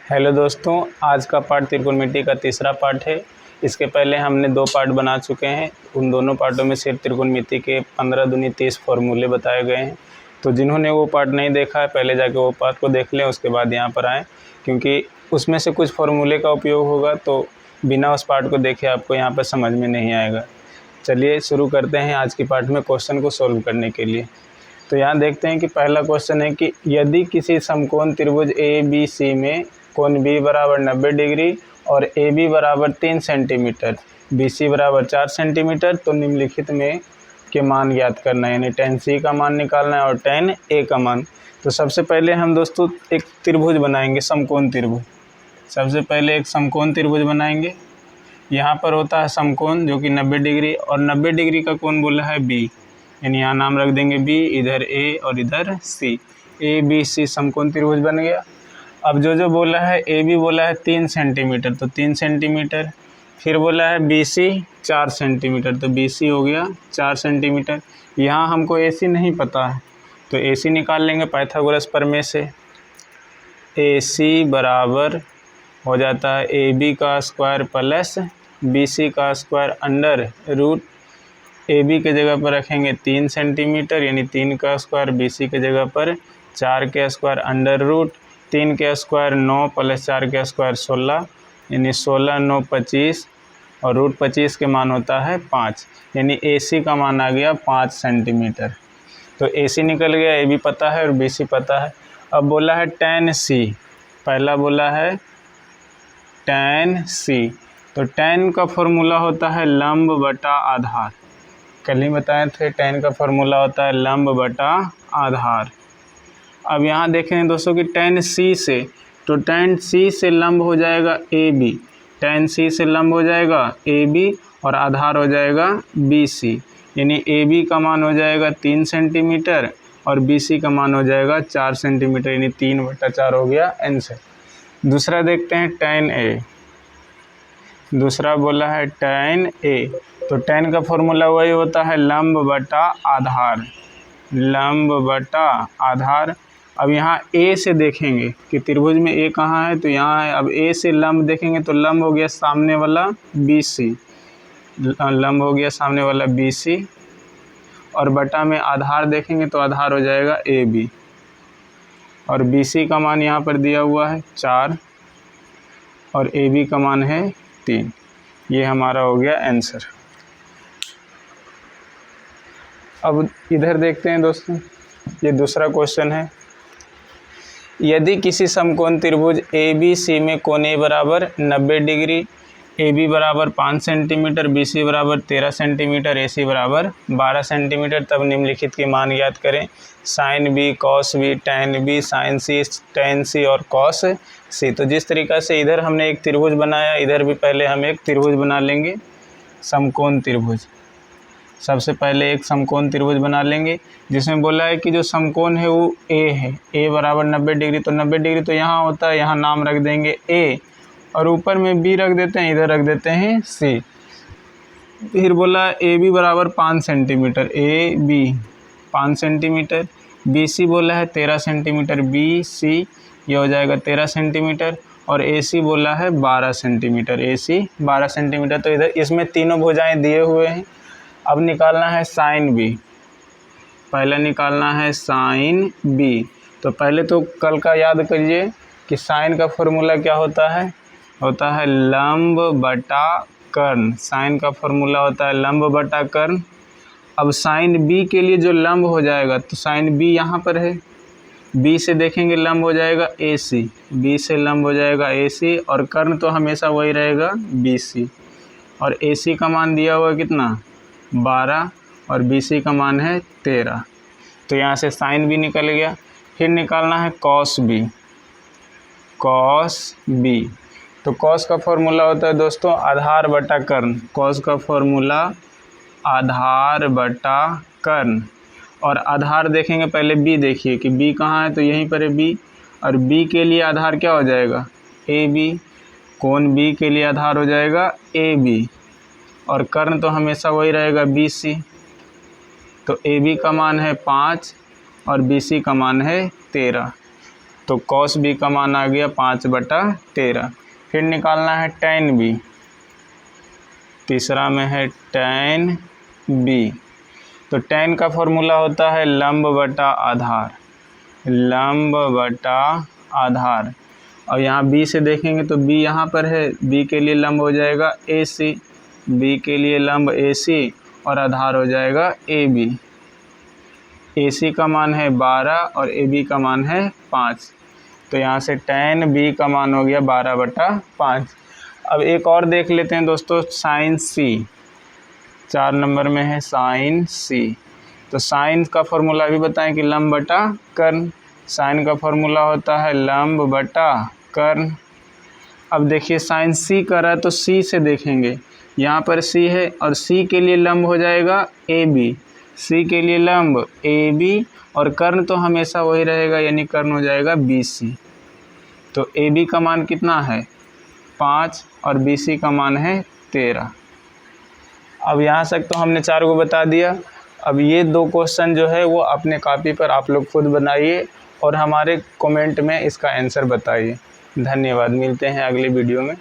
Hello दोस्तों, आज का पार्ट त्रिकोणमिति का तीसरा पार्ट है। इसके पहले हमने 2 पार्ट बना चुके हैं। उन दोनों पार्टों में सिर्फ त्रिकोणमिति के 15 दूनी 30 फॉर्मूले बताए गए हैं। तो जिन्होंने वो पार्ट नहीं देखा है पहले जाके वो पार्ट को देख लें, उसके बाद यहाँ पर आएँ, क्योंकि उसमें से कुछ फॉर्मूले का उपयोग होगा तो बिना उस पार्ट को देखे आपको यहाँ पर समझ में नहीं आएगा। चलिए शुरू करते हैं आज की पार्ट में क्वेश्चन को सॉल्व करने के लिए। तो यहाँ देखते हैं कि पहला क्वेश्चन है कि यदि किसी समकोण त्रिभुज ए बी सी में कोण बी बराबर 90 डिग्री और ए बी बराबर 3 सेंटीमीटर, बी सी बराबर 4 सेंटीमीटर, तो निम्नलिखित में के मान ज्ञात करना है, यानी tan सी का मान निकालना है और tan ए का मान। तो सबसे पहले हम दोस्तों एक त्रिभुज बनाएंगे, समकोण त्रिभुज। सबसे पहले एक समकोण त्रिभुज बनाएंगे। यहाँ पर होता है समकोण जो कि 90 डिग्री और 90 डिग्री का कोण बोला है बी, यानी यहाँ नाम रख देंगे बी, इधर ए और इधर सी। ए बी सी समकोण त्रिभुज बन गया। अब जो बोला है ए बी बोला है 3 सेंटीमीटर, तो 3 सेंटीमीटर। फिर बोला है बी सी 4 सेंटीमीटर, तो बी सी हो गया 4 सेंटीमीटर। यहाँ हमको ए सी नहीं पता है तो ए सी निकाल लेंगे पाइथागोरस प्रमेय से। ए सी बराबर हो जाता है ए बी का स्क्वायर प्लस बी सी का square under root A B के जगह पर रखेंगे 3 सेंटीमीटर, यानी 3 का स्क्वायर, बी सी के जगह पर 4 के स्क्वायर अंडर रूट 3 के स्क्वायर 9 प्लस 4 के स्क्वायर 16, यानी 16 9 25 और रूट 25 के मान होता है 5, यानी ए सी का मान आ गया 5 सेंटीमीटर। तो ए सी निकल गया, ए बी पता है और बी सी पता है। अब बोला है tan सी, पहला बोला है tan सी, तो tan का फॉर्मूला होता है लंब बटा आधार। कल ही बताए थे tan का फॉर्मूला होता है लंब बटा आधार। अब यहाँ देखें दोस्तों कि tan सी से, तो tan सी से लंब हो जाएगा ए बी, tan सी से लंब हो जाएगा ए बी और आधार हो जाएगा बी सी, यानी ए बी का मान हो जाएगा 3 सेंटीमीटर और बी सी का मान हो जाएगा 4 सेंटीमीटर, यानी 3/4 हो गया आंसर। दूसरा देखते हैं tan ए। दूसरा बोला है tan ए, तो tan का फॉर्मूला वही होता है लंब बटा आधार, लंब बटा आधार। अब यहाँ ए से देखेंगे कि त्रिभुज में ए कहाँ है, तो यहाँ है। अब ए से लंब देखेंगे तो लंब हो गया सामने वाला बी सी, लंब हो गया सामने वाला बी सी, और बटा में आधार देखेंगे तो आधार हो जाएगा ए बी, और बी सी का मान यहाँ पर दिया हुआ है 4 और ए बी का मान है 3। ये हमारा हो गया आंसर। अब इधर देखते हैं दोस्तों, ये दूसरा क्वेश्चन है। यदि किसी समकोण त्रिभुज ए बी सी में कोण ए बराबर 90 डिग्री, ए बी बराबर 5 सेंटीमीटर, बी सी बराबर 13 सेंटीमीटर, ए सी बराबर 12 सेंटीमीटर, तब निम्नलिखित के मान ज्ञात करें। Sine b, cos b, tan b, sine c, tan c और कॉस सी। तो जिस तरीक़ा से इधर हमने एक त्रिभुज बनाया, इधर भी पहले हम एक त्रिभुज बना लेंगे, समकोण त्रिभुज। सबसे पहले एक समकोण त्रिभुज बना लेंगे जिसमें बोला है कि जो समकोण है वो ए है, ए बराबर 90 डिग्री, तो 90 डिग्री तो यहाँ होता है, यहाँ नाम रख देंगे ए और ऊपर में बी रख देते हैं, इधर रख देते हैं सी। फिर बोला ए बी बराबर 5 centimetre, A B 5 centimetre, B C बोला है 13 सेंटीमीटर, बी सी ये हो जाएगा 13 सेंटीमीटर, और ए सी बोला है 12 सेंटीमीटर, ए सी 12 सेंटीमीटर। तो इधर इसमें तीनों भुजाएं दिए हुए हैं। अब निकालना है साइन बी, पहले निकालना है साइन बी। तो पहले तो कल का याद करिए कि साइन का फॉर्मूला क्या होता है लंब बटा कर्ण। साइन का फॉर्मूला होता है लंब बटा कर्ण। अब साइन बी के लिए जो लंब हो जाएगा, तो साइन बी यहाँ पर है, बी से देखेंगे लंब हो जाएगा ए सी, बी से लंब हो जाएगा ए सी, और कर्ण तो हमेशा वही रहेगा बी सी, और ए सी का मान दिया हुआ कितना 12 और बी सी का मान है 13। तो यहाँ से साइन बी निकल गया। फिर निकालना है कॉस बी, कॉस बी। तो कॉस का फॉर्मूला होता है दोस्तों आधार बटा कर्ण, कॉस का फॉर्मूला आधार बटा कर्ण। और आधार देखेंगे, पहले बी देखिए कि बी कहाँ है, तो यहीं पर है बी, और बी के लिए आधार क्या हो जाएगा ए बी, कोण बी के लिए आधार हो जाएगा ए बी, और कर्ण तो हमेशा वही रहेगा बी सी। तो ए बी का मान है 5 और बी सी का मान है 13। तो कॉस बी का मान आ गया 5/13। फिर निकालना है tan बी, तीसरा में है tan बी। तो tan का फॉर्मूला होता है लंब बटा आधार, लंब बटा आधार। और यहाँ b से देखेंगे तो b यहाँ पर है, b के लिए लंब हो जाएगा AC, b के लिए लंब AC और आधार हो जाएगा AB। AC का मान है 12 और AB का मान है 5। तो यहाँ से tan B का मान हो गया 12/5। अब एक और देख लेते हैं दोस्तों, sin C, 4 नंबर में है sin C। तो साइन का फॉर्मूला भी बताएं कि लंब बटा कर्ण, साइन का फॉर्मूला होता है लंब बटा कर्ण। अब देखिए साइन C कर रहा है तो C से देखेंगे, यहाँ पर C है और C के लिए लंब हो जाएगा AB, C के लिए लंब AB और कर्ण तो हमेशा वही रहेगा, यानी कर्ण हो जाएगा BC। तो AB का मान कितना है 5 और BC का मान है 13। अब यहाँ तक तो हमने 4 को बता दिया। अब ये 2 क्वेश्चन जो है वो अपने कॉपी पर आप लोग खुद बनाइए और हमारे कमेंट में इसका आंसर बताइए। धन्यवाद, मिलते हैं अगले वीडियो में।